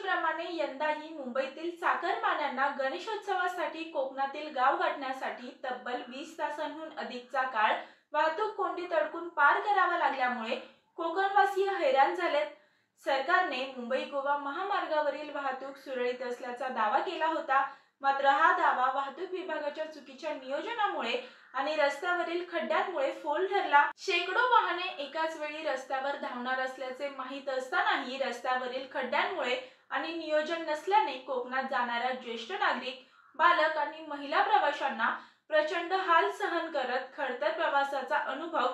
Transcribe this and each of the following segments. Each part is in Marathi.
दरवर्षीप्रमाणे यंदाही मुंबईतील चाकरमान्यांना गणेशोत्सवासाठी कोकणातील गाव गाठण्यासाठी तब्बल 20 तासांहून अधिकचा काळ वाहतूक कोंडीत अडकून पार करावा लागल्यामुळे कोकणवासीय हैराण झालेत। सरकारने मुंबई गोवा महामार्गावरील वाहतूक सुरळीत असल्याचा दावा केला होता, मात्र हा दावा वाहतूक विभागाच्या चुकीच्या नियोजनामुळे आणि रस्त्यावरील खड्ड्यांमुळे फोल ठरला। शेकडो वाहने एकाच वेळी रस्त्यावर धावणार असल्याचे माहीत असतानाही रस्त्यावरील खड्ड्यांमुळे आणि नियोजन नसल्याने कोकणात जाणाऱ्या ज्येष्ठ नागरिक, बालक आणि महिला प्रवाशांना प्रचंड हाल सहन करत खडतर प्रवासाचा अनुभव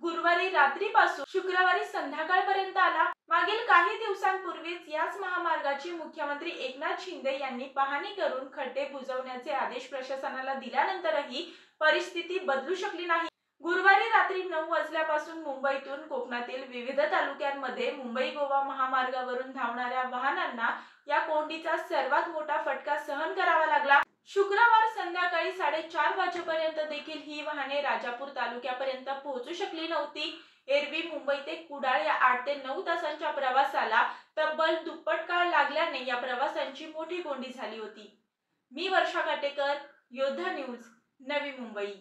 गुरुवारी रात्रीपासून शुक्रवारी संध्याकाळपर्यंत आला। मागील काही दिवसांपूर्वीच याच महामार्गाची मुख्यमंत्री एकनाथ शिंदे यांनी पाहणी करून खड्डे बुजवण्याचे आदेश प्रशासनाला दिल्यानंतरही परिस्थिती बदलू शकली नाही। गुरुवारी रात्री 9 वाजल्यापासून मुंबईतून कोकणातील विविध तालुक्यांमध्ये मुंबई गोवा महामार्गावरून धावणाऱ्या वाहनांना या कोंडीचा सर्वात मोठा फटका सहन करावा लागला। शुक्रवार संध्याकाळी 4:30 वाजेपर्यंत देखील ही वाहने राजापूर तालुक्यापर्यंत पोहोचू शकली नव्हती। एरवी मुंबई ते कुडाळ या 8 ते 9 तासांच्या प्रवासाला तब्बल दुप्पट काळ लागल्याने या प्रवासांची मोठी कोंडी झाली होती। मी वर्षा काटेकर, योद्धा न्यूज, नवी मुंबई।